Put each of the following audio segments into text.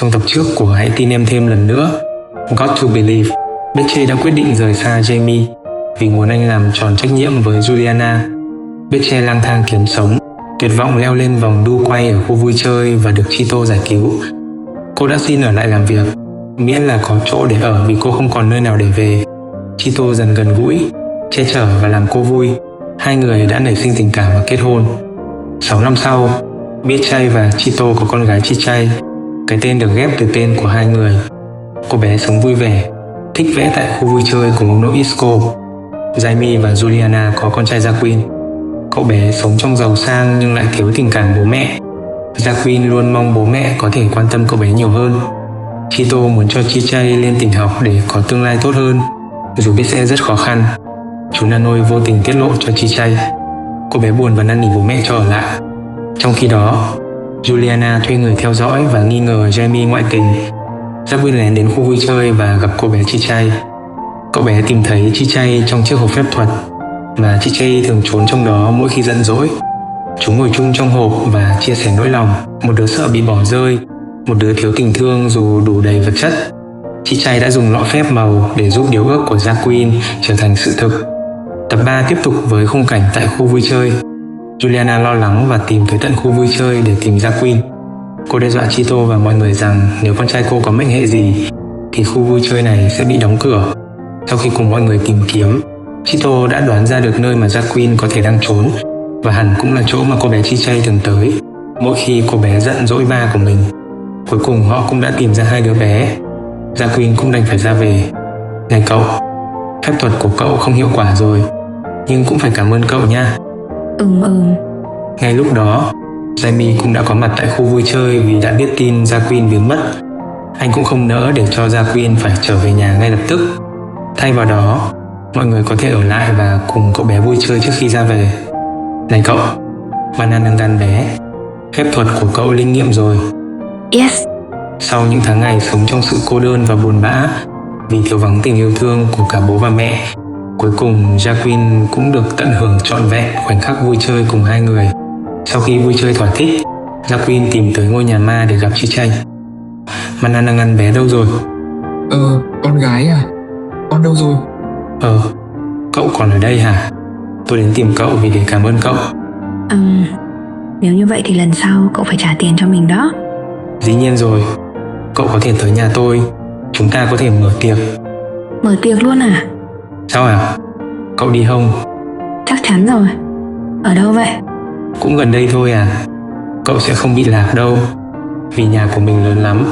Trong tập trước của Hãy tin em thêm lần nữa, Got to Believe, Betche đã quyết định rời xa Jamie vì muốn anh làm tròn trách nhiệm với Juliana. Betche lang thang kiếm sống, tuyệt vọng leo lên vòng đu quay ở khu vui chơi và được Chito giải cứu. Cô đã xin ở lại làm việc, miễn là có chỗ để ở vì cô không còn nơi nào để về. Chito dần gần gũi, che chở và làm cô vui. Hai người đã nảy sinh tình cảm và kết hôn. 6 năm sau, Betche và Chito có con gái Chichay. Cái tên được ghép từ tên của hai người. Cô bé sống vui vẻ, thích vẽ tại khu vui chơi cùng ông nội Isco. Jamie và Juliana có con trai Jacquin. Cậu bé sống trong giàu sang nhưng lại thiếu tình cảm bố mẹ. Jacquin luôn mong bố mẹ có thể quan tâm cậu bé nhiều hơn. Chito muốn cho Chichay lên tỉnh học để có tương lai tốt hơn, dù biết sẽ rất khó khăn. Chú Nanoi vô tình tiết lộ cho Chichay. Cô bé buồn và năn nỉ bố mẹ cho ở lại. Trong khi đó, Juliana thuê người theo dõi và nghi ngờ Jamie ngoại tình. Jacquin lén đến khu vui chơi và gặp cô bé Chichay. Cậu bé tìm thấy Chichay trong chiếc hộp phép thuật mà Chichay thường trốn trong đó mỗi khi giận dỗi. Chúng ngồi chung trong hộp và chia sẻ nỗi lòng. Một đứa sợ bị bỏ rơi, một đứa thiếu tình thương dù đủ đầy vật chất. Chichay đã dùng lọ phép màu để giúp điều ước của Jacquin trở thành sự thực. Tập 3 tiếp tục với khung cảnh tại khu vui chơi. Juliana lo lắng và tìm tới tận khu vui chơi để tìm Jacquin. Cô đe dọa Chito và mọi người rằng nếu con trai cô có mệnh hệ gì thì khu vui chơi này sẽ bị đóng cửa. Sau khi cùng mọi người tìm kiếm, Chito đã đoán ra được nơi mà Jacquin có thể đang trốn, và hẳn cũng là chỗ mà cô bé Chichay thường tới mỗi khi cô bé giận dỗi ba của mình. Cuối cùng họ cũng đã tìm ra hai đứa bé. Jacquin cũng đành phải ra về. Này cậu, phép thuật của cậu không hiệu quả rồi, nhưng cũng phải cảm ơn cậu nha. Ngay lúc đó, Jamie cũng đã có mặt tại khu vui chơi vì đã biết tin Jacquin biến mất. Anh cũng không nỡ để cho Jacquin phải trở về nhà ngay lập tức. Thay vào đó, mọi người có thể ở lại và cùng cậu bé vui chơi trước khi ra về. Này cậu, Banan đang đàn bé. Phép thuật của cậu linh nghiệm rồi. Yes. Sau những tháng ngày sống trong sự cô đơn và buồn bã vì thiếu vắng tình yêu thương của cả bố và mẹ, cuối cùng Jacquin cũng được tận hưởng trọn vẹn khoảnh khắc vui chơi cùng hai người. Sau khi vui chơi thỏa thích, Jacquin tìm tới ngôi nhà ma để gặp Chichay. Banan đang ăn bé đâu rồi? Con gái à? Con đâu rồi? Cậu còn ở đây hả? Tôi đến tìm cậu vì để cảm ơn cậu. Nếu như vậy thì lần sau cậu phải trả tiền cho mình đó. Dĩ nhiên rồi. Cậu có thể tới nhà tôi. Chúng ta có thể mở tiệc. Mở tiệc luôn à? Sao à? Cậu đi không? Chắc chắn rồi. Ở đâu vậy? Cũng gần đây thôi à. Cậu sẽ không bị lạc đâu, vì nhà của mình lớn lắm.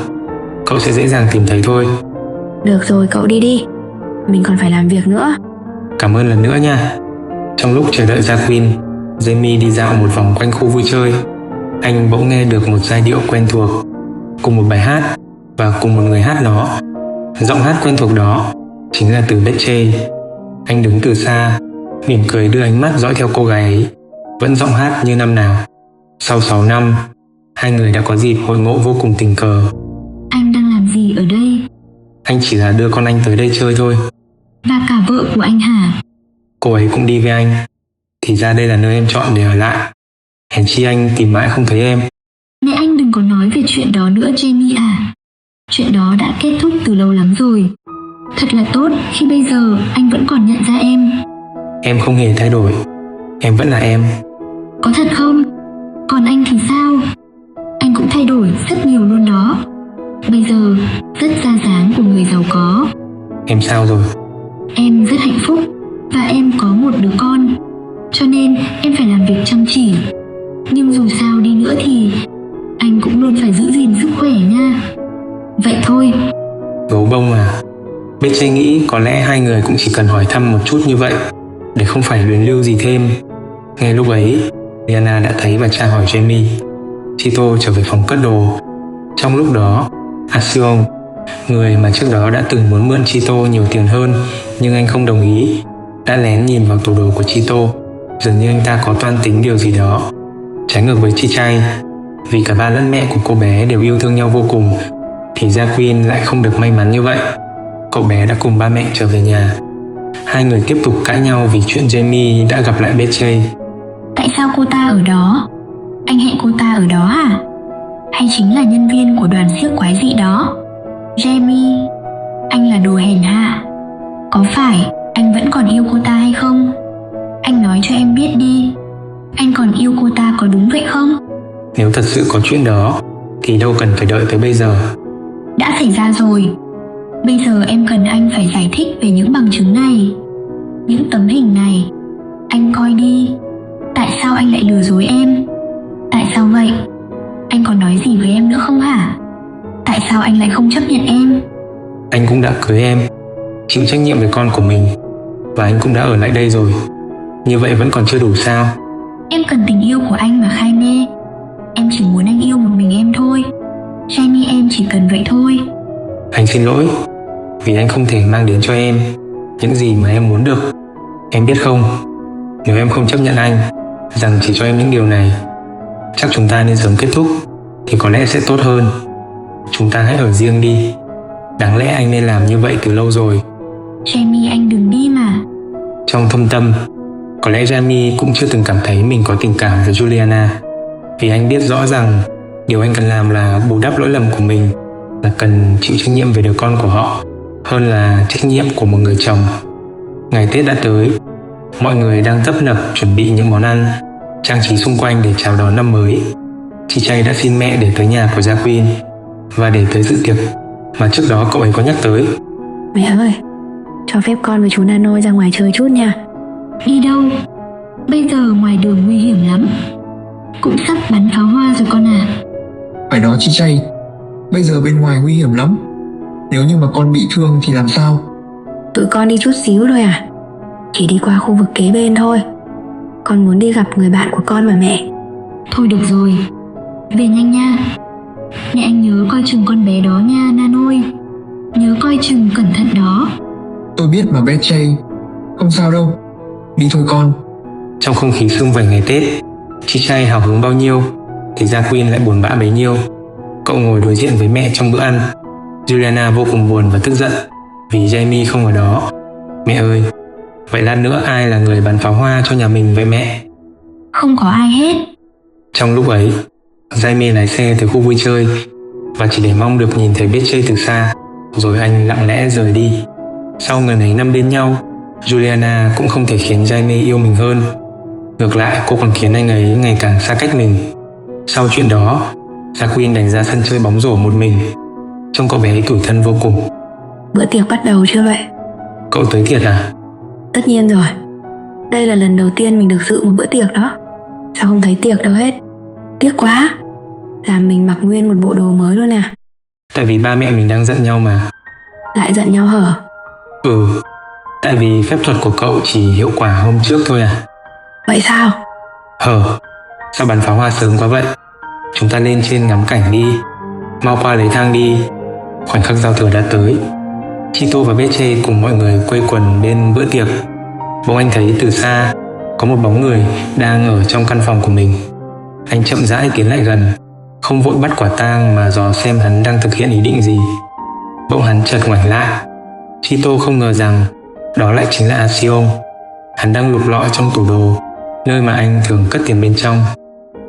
Cậu sẽ dễ dàng tìm thấy thôi. Được rồi, cậu đi đi. Mình còn phải làm việc nữa. Cảm ơn lần nữa nha. Trong lúc chờ đợi Jacquin, Jamie đi dạo một vòng quanh khu vui chơi. Anh bỗng nghe được một giai điệu quen thuộc, cùng một bài hát và cùng một người hát nó. Giọng hát quen thuộc đó chính là từ Betche. Anh đứng từ xa, mỉm cười đưa ánh mắt dõi theo cô gái ấy, vẫn giọng hát như năm nào. Sau 6 năm, hai người đã có dịp hội ngộ vô cùng tình cờ. Anh đang làm gì ở đây? Anh chỉ là đưa con anh tới đây chơi thôi. Và cả vợ của anh hả? Cô ấy cũng đi với anh. Thì ra đây là nơi em chọn để ở lại. Hèn chi anh tìm mãi không thấy em. Mẹ anh đừng có nói về chuyện đó nữa Jamie à. Chuyện đó đã kết thúc từ lâu lắm rồi. Thật là tốt khi bây giờ anh vẫn còn nhận ra em. Em không hề thay đổi. Em vẫn là em. Có thật không? Còn anh thì sao? Anh cũng thay đổi rất nhiều luôn đó. Bây giờ rất ra dáng của người giàu có. Em sao rồi? Em rất hạnh phúc và em có một đứa con. Cho nên em phải làm việc chăm chỉ. Nhưng dù sao đi nữa thì anh cũng luôn phải giữ gìn sức khỏe nha. Vậy thôi. Gấu bông à? Betche nghĩ có lẽ hai người cũng chỉ cần hỏi thăm một chút như vậy, để không phải luyến lưu gì thêm. Ngay lúc ấy, Diana đã thấy và tra hỏi Jamie. Chito trở về phòng cất đồ. Trong lúc đó, Asion, người mà trước đó đã từng muốn mượn Chito nhiều tiền hơn nhưng anh không đồng ý, đã lén nhìn vào tủ đồ của Chito. Dường như anh ta có toan tính điều gì đó. Trái ngược với Chichay, vì cả ba lẫn mẹ của cô bé đều yêu thương nhau vô cùng, thì Jacquin lại không được may mắn như vậy. Cậu bé đã cùng ba mẹ trở về nhà. Hai người tiếp tục cãi nhau vì chuyện Jamie đã gặp lại Betche. Tại sao cô ta ở đó? Anh hẹn cô ta ở đó à? hay chính là nhân viên của đoàn xiếc quái dị đó? Jamie, anh là đồ hèn hạ. Có phải anh vẫn còn yêu cô ta hay không? Anh nói cho em biết đi, anh còn yêu cô ta có đúng vậy không? Nếu thật sự có chuyện đó thì đâu cần phải đợi tới bây giờ. Đã xảy ra rồi. Bây giờ em cần anh phải giải thích về những bằng chứng này, những tấm hình này. Anh coi đi, tại sao anh lại lừa dối em? Tại sao vậy? Anh còn nói gì với em nữa không hả? Tại sao anh lại không chấp nhận em? Anh cũng đã cưới em, chịu trách nhiệm về con của mình, và anh cũng đã ở lại đây rồi. Như vậy vẫn còn chưa đủ sao? Em cần tình yêu của anh mà Jaime. Em chỉ muốn anh yêu một mình em thôi. Jamie, em chỉ cần vậy thôi. Anh xin lỗi vì anh không thể mang đến cho em những gì mà em muốn được. Em biết không, nếu em không chấp nhận anh rằng chỉ cho em những điều này, chắc chúng ta nên sớm kết thúc thì có lẽ sẽ tốt hơn. Chúng ta hãy ở riêng đi. Đáng lẽ anh nên làm như vậy từ lâu rồi. Jamie, anh đừng đi mà. Trong thâm tâm, có lẽ Jamie cũng chưa từng cảm thấy mình có tình cảm với Juliana, vì anh biết rõ rằng điều anh cần làm là bù đắp lỗi lầm của mình, là cần chịu trách nhiệm về đứa con của họ hơn là trách nhiệm của một người chồng. Ngày Tết đã tới, mọi người đang tấp nập chuẩn bị những món ăn, trang trí xung quanh để chào đón năm mới. Chị Chay đã xin mẹ để tới nhà của Jacqueline và để tới dự tiệc mà trước đó cậu ấy có nhắc tới. Mẹ ơi, cho phép con với chú Nano ra ngoài chơi chút nha. Đi đâu? Bây giờ ngoài đường nguy hiểm lắm. Cũng sắp bắn pháo hoa rồi con à. Phải đó chị Chay, bây giờ bên ngoài nguy hiểm lắm. Nếu như mà con bị thương thì làm sao? Tụi con đi chút xíu thôi à? Chỉ đi qua khu vực kế bên thôi. Con muốn đi gặp người bạn của con mà mẹ. Thôi được rồi, về nhanh nha. Mẹ anh nhớ coi chừng con bé đó nha Nanôi. Nhớ coi chừng cẩn thận đó. Tôi biết mà bé Chay, không sao đâu. Đi thôi con. Trong không khí sum vầy ngày Tết, chị Chay hào hứng bao nhiêu thì Jacqueline lại buồn bã bấy nhiêu. Cậu ngồi đối diện với mẹ trong bữa ăn. Juliana vô cùng buồn và tức giận vì Jamie không ở đó. Mẹ ơi, vậy lát nữa ai là người bắn pháo hoa cho nhà mình vậy mẹ? Không có ai hết. Trong lúc ấy, Jamie lái xe tới khu vui chơi và chỉ để mong được nhìn thấy Betche từ xa, rồi anh lặng lẽ rời đi. Sau ngần ấy năm bên nhau, Juliana cũng không thể khiến Jamie yêu mình hơn. Ngược lại, cô còn khiến anh ấy ngày càng xa cách mình. Sau chuyện đó, Jacqueline đành ra sân chơi bóng rổ một mình. Trông cậu bé ấy tủi thân vô cùng. Bữa tiệc bắt đầu chưa vậy? Cậu tới thiệt à? Tất nhiên rồi. Đây là lần đầu tiên mình được dự một bữa tiệc đó. Sao không thấy tiệc đâu hết? Tiếc quá. Làm mình mặc nguyên một bộ đồ mới luôn à? Tại vì ba mẹ mình đang giận nhau mà. Lại giận nhau hở? Tại vì phép thuật của cậu chỉ hiệu quả hôm trước thôi à? Vậy sao? Sao bắn pháo hoa sớm quá vậy? Chúng ta lên trên ngắm cảnh đi. Mau qua lấy thang đi. Khoảnh khắc giao thừa đã tới. Chito và Betche cùng mọi người quây quần bên bữa tiệc. Bỗng anh thấy từ xa có một bóng người đang ở trong căn phòng của mình. Anh chậm rãi tiến lại gần, không vội bắt quả tang mà dò xem hắn đang thực hiện ý định gì. Bỗng hắn chợt ngoảnh lại. Chito không ngờ rằng đó lại chính là Asion. Hắn đang lục lọi trong tủ đồ, nơi mà anh thường cất tiền bên trong.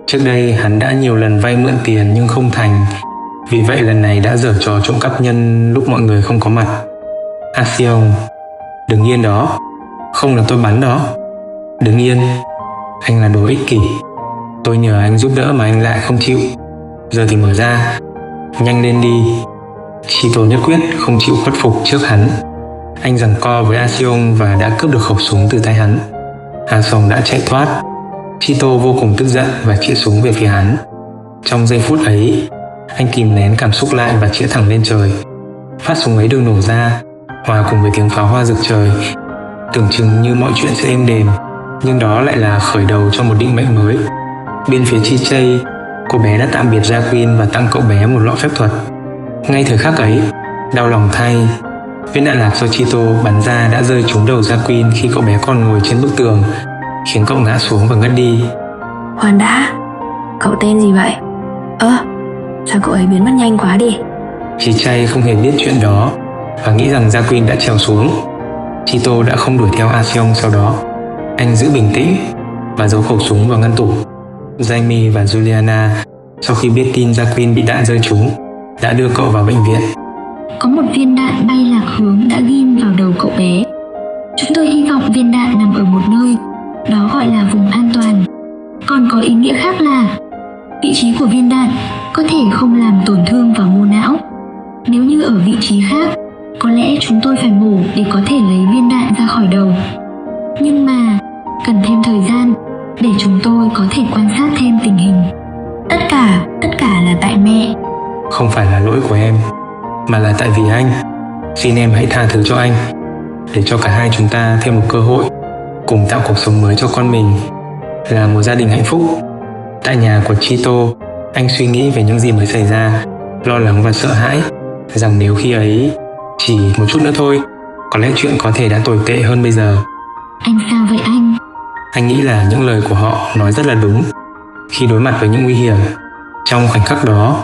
Trước đây hắn đã nhiều lần vay mượn tiền nhưng không thành, vì vậy lần này đã giở trò trộm cắp nhân lúc mọi người không có mặt. Asion, đừng yên đó, không là tôi bắn đó. Đừng yên, anh là đồ ích kỷ. Tôi nhờ anh giúp đỡ mà anh lại không chịu. Giờ thì mở ra, nhanh lên đi. Chito nhất quyết không chịu khuất phục trước hắn. Anh giằng co với Asion và đã cướp được khẩu súng từ tay hắn. Asion đã chạy thoát. Chito vô cùng tức giận và chĩa súng về phía hắn. Trong giây phút ấy, anh kìm nén cảm xúc lại và chĩa thẳng lên trời. Phát súng ấy được nổ ra, hòa cùng với tiếng pháo hoa rực trời. Tưởng chừng như mọi chuyện sẽ êm đềm, nhưng đó lại là khởi đầu cho một định mệnh mới. Bên phía Chi Chay, cô bé đã tạm biệt Jacqueline và tặng cậu bé một lọ phép thuật. Ngay thời khắc ấy, đau lòng thay, viên đạn lạc do Chito bắn ra đã rơi trúng đầu Jacqueline khi cậu bé còn ngồi trên bức tường, khiến cậu ngã xuống và ngất đi. Khoan đã, cậu tên gì vậy? Sao cậu ấy biến mất nhanh quá đi? Chi Chay không hề biết chuyện đó và nghĩ rằng Jacqueline đã trèo xuống. Chito đã không đuổi theo Asion sau đó. Anh giữ bình tĩnh và giấu khẩu súng vào ngăn tủ. Jamie và Juliana sau khi biết tin Jacqueline bị đạn rơi trúng, đã đưa cậu vào bệnh viện. Có một viên đạn bay lạc hướng đã ghim vào đầu cậu bé. Chúng tôi hy vọng viên đạn nằm ở một nơi, đó gọi là vùng an toàn. Còn có ý nghĩa khác là vị trí của viên đạn có thể không làm tổn thương vào mô não. Nếu như ở vị trí khác, có lẽ chúng tôi phải mổ để có thể lấy viên đạn ra khỏi đầu. Nhưng mà cần thêm thời gian để chúng tôi có thể quan sát thêm tình hình. Tất cả là tại mẹ. Không phải là lỗi của em, mà là tại vì anh. Xin em hãy tha thứ cho anh, để cho cả hai chúng ta thêm một cơ hội cùng tạo cuộc sống mới cho con mình, là một gia đình hạnh phúc. Tại nhà của Chito, anh suy nghĩ về những gì mới xảy ra, lo lắng và sợ hãi rằng nếu khi ấy chỉ một chút nữa thôi, có lẽ chuyện có thể đã tồi tệ hơn bây giờ. Anh sao vậy anh? Anh nghĩ là những lời của họ nói rất là đúng. Khi đối mặt với những nguy hiểm, trong khoảnh khắc đó,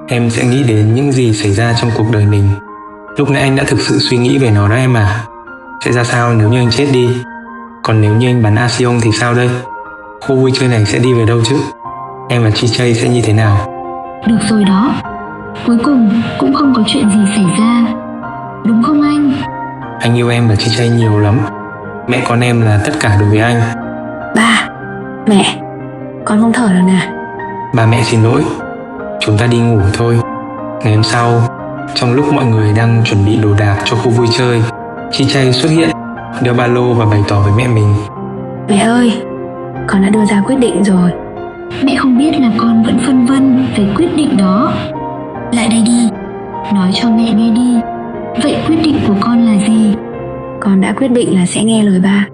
em sẽ nghĩ đến những gì xảy ra trong cuộc đời mình. Lúc nãy anh đã thực sự suy nghĩ về nó đó em à. Sẽ ra sao nếu như anh chết đi? Còn nếu như anh bắn Asion thì sao đây? Khu vui chơi này sẽ đi về đâu chứ? Em và Chi-Chay sẽ như thế nào? Được rồi đó, cuối cùng cũng không có chuyện gì xảy ra, đúng không anh? Anh yêu em và Chi-Chay nhiều lắm. Mẹ con em là tất cả đối với anh. Ba, mẹ, con không thở được nè. Ba mẹ xin lỗi. Chúng ta đi ngủ thôi. Ngày hôm sau, trong lúc mọi người đang chuẩn bị đồ đạc cho khu vui chơi, Chi-Chay xuất hiện, đeo ba lô và bày tỏ với mẹ mình. Mẹ ơi, con đã đưa ra quyết định rồi. Mẹ không biết là con vẫn phân vân về quyết định đó. Lại đây đi, nói cho mẹ nghe đi. Vậy quyết định của con là gì? Con đã quyết định là sẽ nghe lời ba,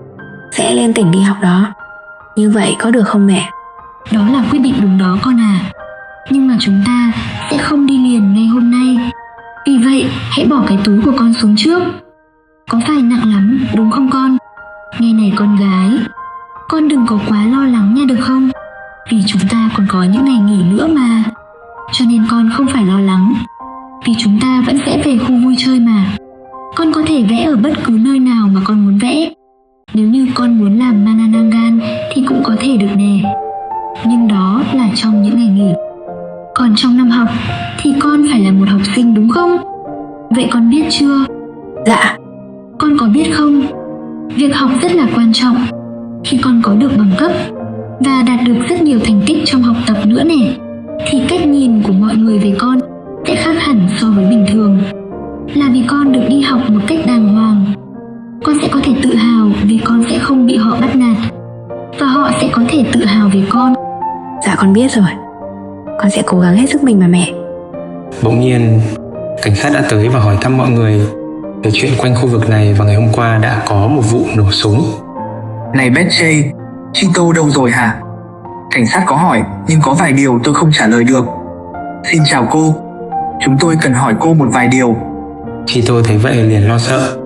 sẽ lên tỉnh đi học đó. Như vậy có được không mẹ? Đó là quyết định đúng đó con à. Nhưng mà chúng ta sẽ không đi liền ngay hôm nay. Vì vậy hãy bỏ cái túi của con xuống trước. Có phải nặng lắm đúng không con? Nghe này con gái, con đừng có quá lo lắng nha được không? Vì chúng ta còn có những ngày nghỉ nữa mà. Cho nên con không phải lo lắng, vì chúng ta vẫn sẽ về khu vui chơi mà. Con có thể vẽ ở bất cứ nơi nào mà con muốn vẽ. Nếu như con muốn làm Mananangan thì cũng có thể được nè. Nhưng đó là trong những ngày nghỉ. Còn trong năm học thì con phải là một học sinh đúng không? Vậy con biết chưa? Dạ. Con có biết không? Việc học rất là quan trọng. Khi con có được bằng cấp và đạt được rất nhiều thành tích trong học tập nữa nè, thì cách nhìn của mọi người về con sẽ khác hẳn so với bình thường. Là vì con được đi học một cách đàng hoàng, con sẽ có thể tự hào vì con sẽ không bị họ bắt nạt, và họ sẽ có thể tự hào về con. Dạ con biết rồi. Con sẽ cố gắng hết sức mình mà mẹ. Bỗng nhiên, cảnh sát đã tới và hỏi thăm mọi người về chuyện quanh khu vực này vào ngày hôm qua đã có một vụ nổ súng. Này Betchay, Chito đâu rồi hả? Cảnh sát có hỏi nhưng có vài điều tôi không trả lời được. Xin chào cô, chúng tôi cần hỏi cô một vài điều. Chito thấy vậy liền lo sợ.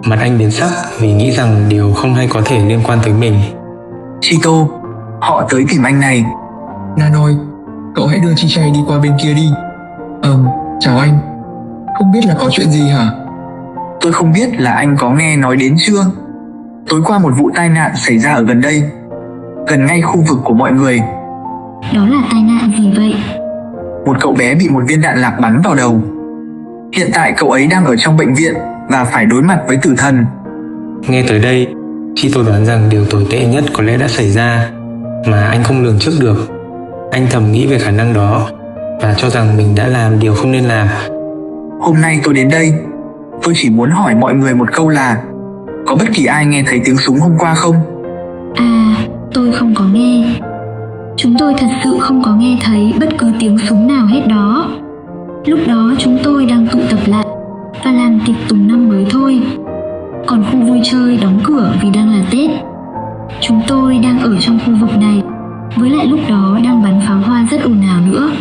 Mặt anh biến sắc vì nghĩ rằng điều không hay có thể liên quan tới mình. Chito, họ tới tìm anh này. Nanoi, cậu hãy đưa Chi-Chay đi qua bên kia đi. Chào anh. Không biết là có chuyện gì hả? Tôi không biết là anh có nghe nói đến chưa? Tối qua một vụ tai nạn xảy ra ở gần đây, gần ngay khu vực của mọi người. Đó là tai nạn gì vậy? Một cậu bé bị một viên đạn lạc bắn vào đầu. Hiện tại cậu ấy đang ở trong bệnh viện và phải đối mặt với tử thần. Nghe tới đây, Chito đoán rằng điều tồi tệ nhất có lẽ đã xảy ra mà anh không lường trước được. Anh thầm nghĩ về khả năng đó và cho rằng mình đã làm điều không nên làm. Hôm nay tôi đến đây, tôi chỉ muốn hỏi mọi người một câu là có bất kỳ ai nghe thấy tiếng súng hôm qua không? À, tôi không có nghe. Chúng tôi thật sự không có nghe thấy bất cứ tiếng súng nào hết đó. Lúc đó chúng tôi đang tụ tập lại và làm tiệc tùng năm mới thôi. Còn khu vui chơi đóng cửa vì đang là Tết. Chúng tôi đang ở trong khu vực này, với lại lúc đó đang bắn pháo hoa rất ồn ào nữa.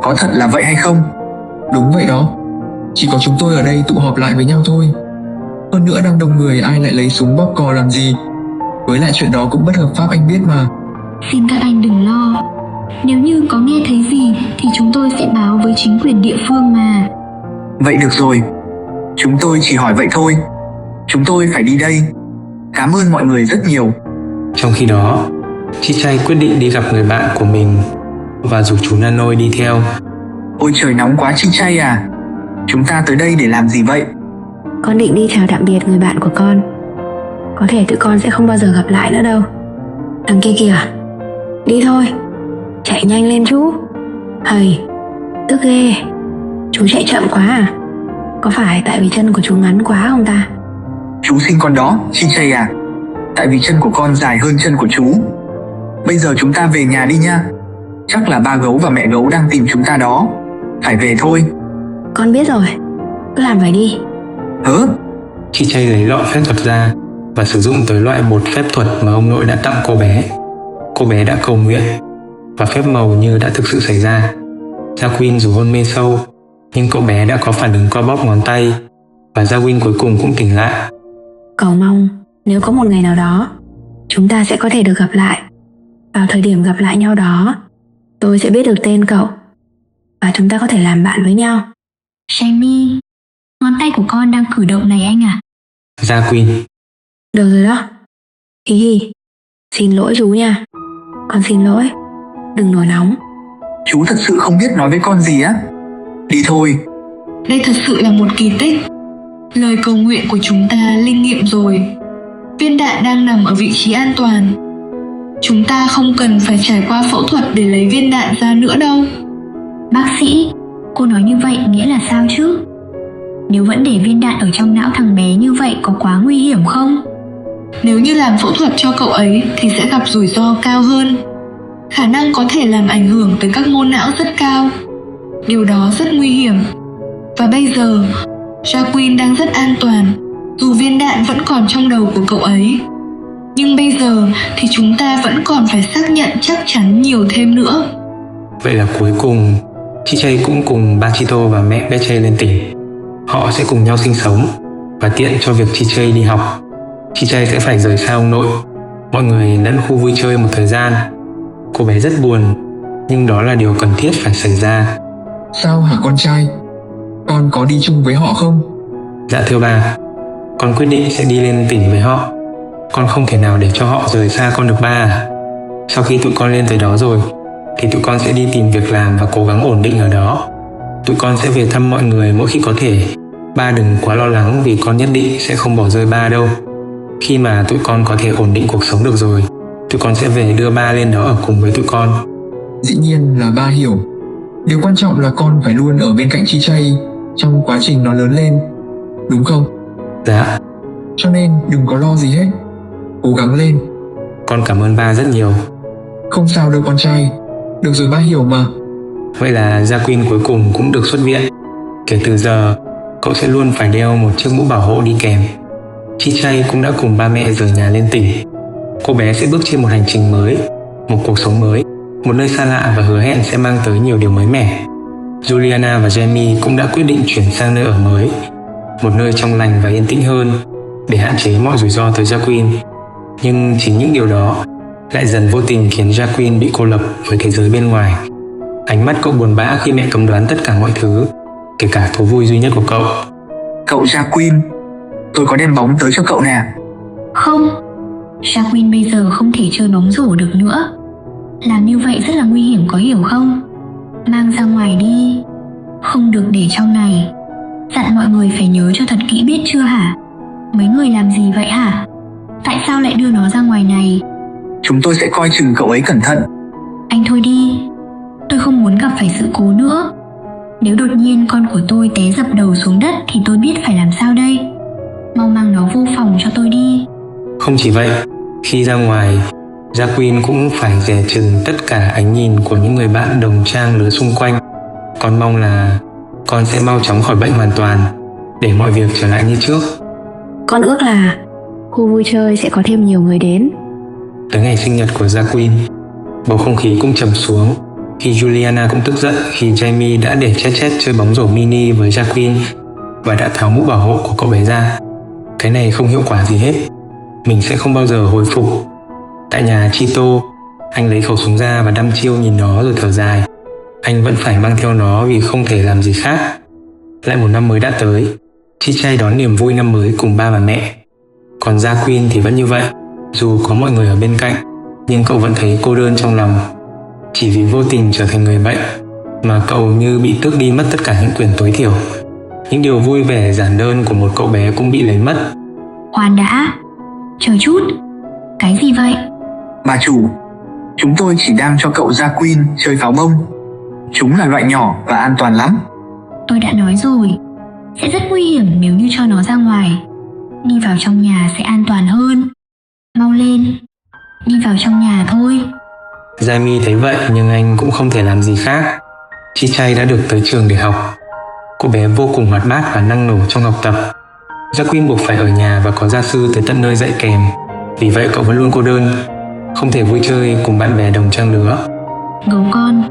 Có thật là vậy hay không? Đúng vậy đó. Chỉ có chúng tôi ở đây tụ họp lại với nhau thôi. Hơn nữa đang đông người, ai lại lấy súng bóp cò làm gì? Với lại chuyện đó cũng bất hợp pháp anh biết mà. Xin các anh đừng lo. Nếu như có nghe thấy gì thì chúng tôi sẽ báo với chính quyền địa phương mà. Vậy được rồi. Chúng tôi chỉ hỏi vậy thôi. Chúng tôi phải đi đây. Cảm ơn mọi người rất nhiều. Trong khi đó, Chi-Chay quyết định đi gặp người bạn của mình và rủ chú Nanoi đi theo. Ôi trời nóng quá Chi Chay à. Chúng ta tới đây để làm gì vậy? Con định đi chào tạm biệt người bạn của con. Có thể tụi con sẽ không bao giờ gặp lại nữa đâu. Đằng kia kìa. Đi thôi. Chạy nhanh lên chú. Hầy, tức ghê. Chú chạy chậm quá à? Có phải tại vì chân của chú ngắn quá không ta? Chú xin con đó, Chi Chay à. Tại vì chân của con dài hơn chân của chú. Bây giờ chúng ta về nhà đi nha. Chắc là ba gấu và mẹ gấu đang tìm chúng ta đó. Phải về thôi. Con biết rồi. Cứ làm vậy đi. Hớ? Chi Chay lấy lọ phép thuật ra và sử dụng tới loại bột phép thuật mà ông nội đã tặng cô bé. Cô bé đã cầu nguyện và phép màu như đã thực sự xảy ra. Jacqueline dù hôn mê sâu, nhưng cậu bé đã có phản ứng co bóp ngón tay và Jacqueline cuối cùng cũng tỉnh lại. Cầu mong nếu có một ngày nào đó chúng ta sẽ có thể được gặp lại. Vào thời điểm gặp lại nhau đó, tôi sẽ biết được tên cậu và chúng ta có thể làm bạn với nhau. Jamie, ngón tay của con đang cử động này anh à? Jacqueline. Được rồi đó. Hi hi. Xin lỗi chú nha. Con xin lỗi. Đừng nổi nóng. Chú thật sự không biết nói với con gì á. Đi thôi. Đây thật sự là một kỳ tích. Lời cầu nguyện của chúng ta linh nghiệm rồi. Viên đạn đang nằm ở vị trí an toàn. Chúng ta không cần phải trải qua phẫu thuật để lấy viên đạn ra nữa đâu. Bác sĩ, cô nói như vậy nghĩa là sao chứ? Nếu vẫn để viên đạn ở trong não thằng bé như vậy có quá nguy hiểm không? Nếu như làm phẫu thuật cho cậu ấy thì sẽ gặp rủi ro cao hơn. Khả năng có thể làm ảnh hưởng tới các mô não rất cao. Điều đó rất nguy hiểm. Và bây giờ, Jacqueline đang rất an toàn, dù viên đạn vẫn còn trong đầu của cậu ấy. Nhưng bây giờ thì chúng ta vẫn còn phải xác nhận chắc chắn nhiều thêm nữa. Vậy là cuối cùng, Chi Chay cũng cùng Bachito và mẹ Bechay lên tỉnh. Họ sẽ cùng nhau sinh sống và tiện cho việc Chi Chay đi học. Chi Chay sẽ phải rời xa ông nội. Mọi người lẫn khu vui chơi một thời gian. Cô bé rất buồn, nhưng đó là điều cần thiết phải xảy ra. Sao hả con trai? Con có đi chung với họ không? Dạ thưa bà, con quyết định sẽ đi lên tỉnh với họ. Con không thể nào để cho họ rời xa con được ba à. Sau khi tụi con lên tới đó rồi thì tụi con sẽ đi tìm việc làm và cố gắng ổn định ở đó. Tụi con sẽ về thăm mọi người mỗi khi có thể. Ba đừng quá lo lắng vì con nhất định sẽ không bỏ rơi ba đâu. Khi mà tụi con có thể ổn định cuộc sống được rồi, tụi con sẽ về đưa ba lên đó ở cùng với tụi con. Dĩ nhiên là ba hiểu. Điều quan trọng là con phải luôn ở bên cạnh Chi Chay trong quá trình nó lớn lên, đúng không? Dạ. Cho nên đừng có lo gì hết. Cố gắng lên. Con cảm ơn ba rất nhiều. Không sao đâu con trai. Được rồi, ba hiểu mà. Vậy là Jacqueline cuối cùng cũng được xuất viện. Kể từ giờ, cậu sẽ luôn phải đeo một chiếc mũ bảo hộ đi kèm. Chi Chay cũng đã cùng ba mẹ rời nhà lên tỉnh. Cô bé sẽ bước trên một hành trình mới, một cuộc sống mới, một nơi xa lạ và hứa hẹn sẽ mang tới nhiều điều mới mẻ. Juliana và Jamie cũng đã quyết định chuyển sang nơi ở mới, một nơi trong lành và yên tĩnh hơn để hạn chế mọi rủi ro tới Jacqueline. Nhưng chính những điều đó lại dần vô tình khiến Jacqueline bị cô lập với thế giới bên ngoài. Ánh mắt cậu buồn bã khi mẹ cấm đoán tất cả mọi thứ, kể cả thú vui duy nhất của cậu. Cậu Jacqueline, tôi có đem bóng tới cho cậu nè. Không, Jacqueline bây giờ không thể chơi bóng rổ được nữa. Làm như vậy rất là nguy hiểm có hiểu không? Mang ra ngoài đi. Không được để trong này. Dặn mọi người phải nhớ cho thật kỹ biết chưa hả? Mấy người làm gì vậy hả? Tại sao lại đưa nó ra ngoài này? Chúng tôi sẽ coi chừng cậu ấy cẩn thận. Anh thôi đi. Tôi không muốn gặp phải sự cố nữa. Nếu đột nhiên con của tôi té dập đầu xuống đất thì tôi biết phải làm sao đây. Mau mang nó vô phòng cho tôi đi. Không chỉ vậy, khi ra ngoài, Jacqueline cũng phải dè chừng tất cả ánh nhìn của những người bạn đồng trang lứa xung quanh. Con mong là con sẽ mau chóng khỏi bệnh hoàn toàn, để mọi việc trở lại như trước. Con ước là khu vui chơi sẽ có thêm nhiều người đến. Tới ngày sinh nhật của Jacqueline, bầu không khí cũng trầm xuống khi Juliana cũng tức giận khi Jamie đã để Chet chơi bóng rổ mini với Jacqueline và đã tháo mũ bảo hộ của cậu bé ra. Cái này không hiệu quả gì hết. Mình sẽ không bao giờ hồi phục. Tại nhà Chito, anh lấy khẩu súng ra và đăm chiêu nhìn nó rồi thở dài. Anh vẫn phải mang theo nó vì không thể làm gì khác. Lại một năm mới đã tới. Chi Chay đón niềm vui năm mới cùng ba và mẹ. Còn Jacqueline thì vẫn như vậy. Dù có mọi người ở bên cạnh, nhưng cậu vẫn thấy cô đơn trong lòng. Chỉ vì vô tình trở thành người bệnh mà cậu như bị tước đi mất tất cả những quyền tối thiểu. Những điều vui vẻ giản đơn của một cậu bé cũng bị lấy mất. Khoan đã, chờ chút, cái gì vậy? Bà chủ, chúng tôi chỉ đang cho cậu ra Queen chơi pháo bông. Chúng là loại nhỏ và an toàn lắm. Tôi đã nói rồi, sẽ rất nguy hiểm nếu như cho nó ra ngoài. Đi vào trong nhà sẽ an toàn hơn. Mau lên, đi vào trong nhà thôi. Jamie thấy vậy nhưng anh cũng không thể làm gì khác. Chichay đã được tới trường để học. Cô bé vô cùng hoạt bát và năng nổ trong học tập. Jacqueline buộc phải ở nhà và có gia sư tới tận nơi dạy kèm. Vì vậy cậu vẫn luôn cô đơn, không thể vui chơi cùng bạn bè đồng trang lứa. Gấu con,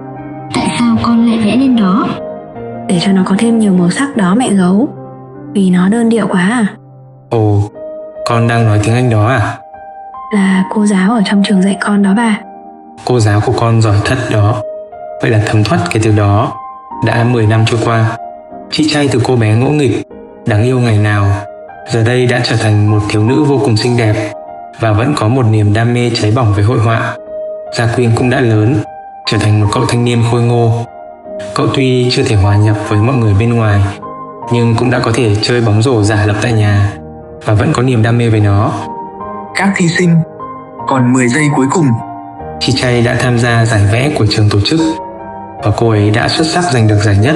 tại sao con lại vẽ lên đó? Để cho nó có thêm nhiều màu sắc đó mẹ gấu. Vì nó đơn điệu quá à? Ồ, con đang nói tiếng Anh đó à? Là cô giáo ở trong trường dạy con đó bà. Cô giáo của con giỏi thật đó. Vậy là thấm thoát kể từ đó. Đã 10 năm trôi qua, Chichay từ cô bé ngỗ nghịch, đáng yêu ngày nào, giờ đây đã trở thành một thiếu nữ vô cùng xinh đẹp và vẫn có một niềm đam mê cháy bỏng với hội họa. Jacqueline cũng đã lớn, trở thành một cậu thanh niên khôi ngô. Cậu tuy chưa thể hòa nhập với mọi người bên ngoài, nhưng cũng đã có thể chơi bóng rổ giả lập tại nhà và vẫn có niềm đam mê với nó. Các thí sinh, còn 10 giây cuối cùng. Chichay đã tham gia giải vẽ của trường tổ chức và cô ấy đã xuất sắc giành được giải nhất.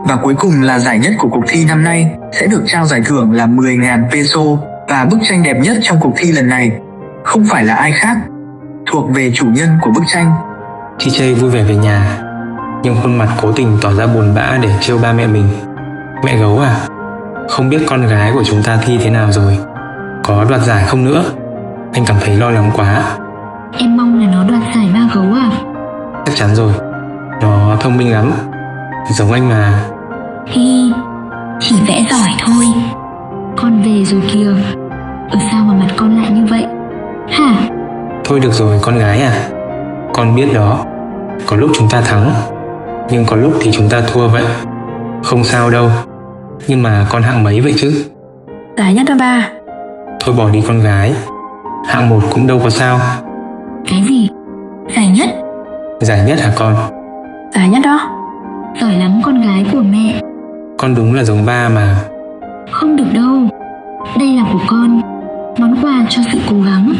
Và cuối cùng là giải nhất của cuộc thi năm nay sẽ được trao giải thưởng là 10.000 peso, và bức tranh đẹp nhất trong cuộc thi lần này không phải là ai khác, thuộc về chủ nhân của bức tranh. Chichay vui vẻ về nhà, nhưng khuôn mặt cố tình tỏ ra buồn bã để trêu ba mẹ mình. Mẹ gấu à, không biết con gái của chúng ta thi thế nào rồi, có đoạt giải không nữa? Anh cảm thấy lo lắng quá. Em mong là nó đoạt giải ba gấu à? Chắc chắn rồi, nó thông minh lắm, giống anh mà. Hi, chỉ vẽ giỏi thôi. Con về rồi kìa. Ở sao mà mặt con lại như vậy? Hả? Thôi được rồi con gái à, con biết đó, có lúc chúng ta thắng, nhưng có lúc thì chúng ta thua vậy. Không sao đâu, nhưng mà con hạng mấy vậy chứ? Giải nhất đó ba. Thôi bỏ đi con gái, hạng 1 cũng đâu có sao. Cái gì? Giải nhất? Giải nhất hả con? Giải nhất đó. Giỏi lắm con gái của mẹ. Con đúng là giống ba mà. Không được đâu, đây là của con, món quà cho sự cố gắng.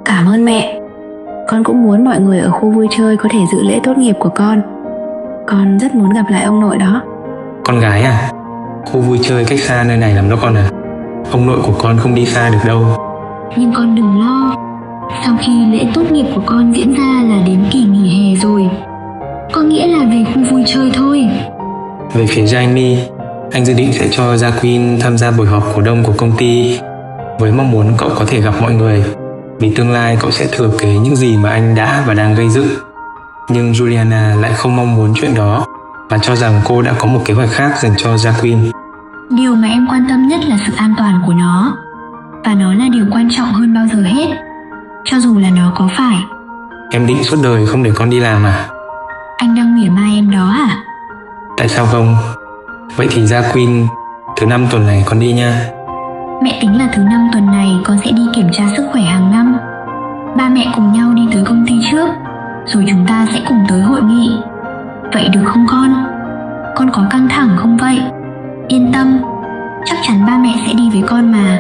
Cảm ơn mẹ. Con cũng muốn mọi người ở khu vui chơi có thể dự lễ tốt nghiệp của con. Con rất muốn gặp lại ông nội đó. Con gái à, khu vui chơi cách xa nơi này lắm đó con à. Ông nội của con không đi xa được đâu. Nhưng con đừng lo, sau khi lễ tốt nghiệp của con diễn ra là đến kỳ nghỉ hè rồi. Có nghĩa là về khu vui chơi thôi. Về phía Jamie, anh dự định sẽ cho Jacqueline tham gia buổi họp cổ đông của công ty với mong muốn cậu có thể gặp mọi người, vì tương lai cậu sẽ thừa kế những gì mà anh đã và đang gây dựng. Nhưng Juliana lại không mong muốn chuyện đó và cho rằng cô đã có một kế hoạch khác dành cho Jacqueline. Điều mà em quan tâm nhất là sự an toàn của nó, và nó là điều quan trọng hơn bao giờ hết, cho dù là nó có phải. Em định suốt đời không để con đi làm à? Anh đang mỉa mai em đó à? Tại sao không? Vậy thì Jacqueline, thứ 5 tuần này con đi nha. Mẹ tính là thứ 5 tuần này con sẽ đi kiểm tra sức khỏe hàng năm. Ba mẹ cùng nhau đi tới công ty trước, rồi chúng ta sẽ cùng tới hội nghị. Vậy được không con? Con có căng thẳng không vậy? Yên tâm, chắc chắn ba mẹ sẽ đi với con mà.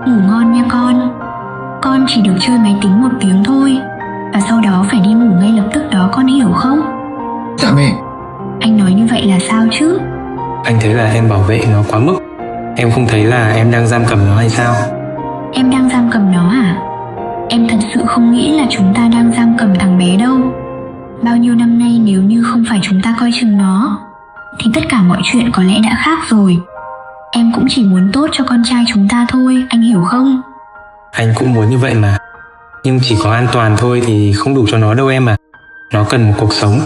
Ngủ ngon nha con. Con chỉ được chơi máy tính 1 tiếng thôi, và sau đó phải đi ngủ ngay lập tức đó, con hiểu không? Dạ mẹ. Anh nói như vậy là sao chứ? Anh thấy là em bảo vệ nó quá mức. Em không thấy là em đang giam cầm nó hay sao? Em đang giam cầm nó à? Em thật sự không nghĩ là chúng ta đang giam cầm thằng bé đâu. Bao nhiêu năm nay nếu như không phải chúng ta coi chừng nó, thì tất cả mọi chuyện có lẽ đã khác rồi. Em cũng chỉ muốn tốt cho con trai chúng ta thôi, anh hiểu không? Anh cũng muốn như vậy mà. Nhưng chỉ có an toàn thôi thì không đủ cho nó đâu em à. Nó cần một cuộc sống.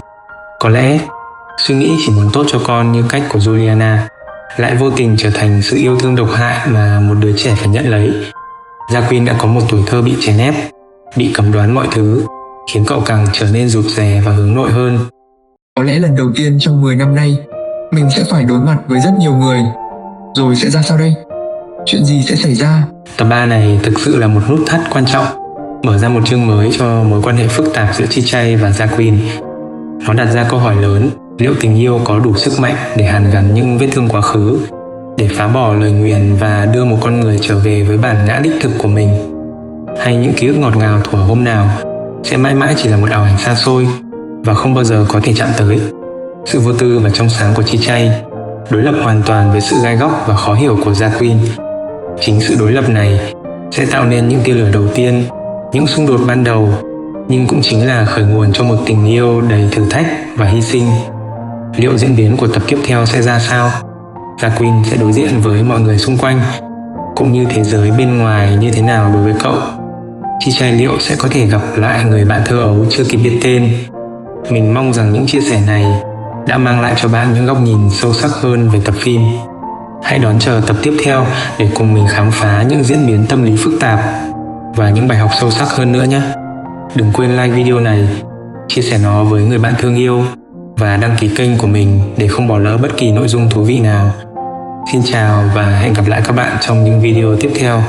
Có lẽ suy nghĩ chỉ muốn tốt cho con như cách của Juliana lại vô tình trở thành sự yêu thương độc hại mà một đứa trẻ phải nhận lấy. Jacqueline đã có một tuổi thơ bị chèn ép, bị cấm đoán mọi thứ, khiến cậu càng trở nên rụt rè và hướng nội hơn. Có lẽ lần đầu tiên trong 10 năm nay mình sẽ phải đối mặt với rất nhiều người. Rồi sẽ ra sao đây? Chuyện gì sẽ xảy ra? Tập 3 này thực sự là một nút thắt quan trọng. mở ra một chương mới cho mối quan hệ phức tạp giữa Chi-Chae và Gia-Queen. Nó đặt ra câu hỏi lớn, liệu tình yêu có đủ sức mạnh để hàn gắn những vết thương quá khứ, để phá bỏ lời nguyền và đưa một con người trở về với bản ngã đích thực của mình? Hay những ký ức ngọt ngào thuở hôm nào sẽ mãi mãi chỉ là một ảo ảnh xa xôi và không bao giờ có thể chạm tới? Sự vô tư và trong sáng của Chi-Chae đối lập hoàn toàn với sự gai góc và khó hiểu của Gia-Queen. Chính sự đối lập này sẽ tạo nên những tia lửa đầu tiên, những xung đột ban đầu, nhưng cũng chính là khởi nguồn cho một tình yêu đầy thử thách và hy sinh. Liệu diễn biến của tập tiếp theo sẽ ra sao? Gia-Queen sẽ đối diện với mọi người xung quanh, cũng như thế giới bên ngoài như thế nào đối với cậu? Chi-Chae liệu sẽ có thể gặp lại người bạn thơ ấu chưa kịp biết tên? Mình mong rằng những chia sẻ này đã mang lại cho bạn những góc nhìn sâu sắc hơn về tập phim. Hãy đón chờ tập tiếp theo để cùng mình khám phá những diễn biến tâm lý phức tạp và những bài học sâu sắc hơn nữa nhé. Đừng quên like video này, chia sẻ nó với người bạn thương yêu và đăng ký kênh của mình để không bỏ lỡ bất kỳ nội dung thú vị nào. Xin chào và hẹn gặp lại các bạn trong những video tiếp theo.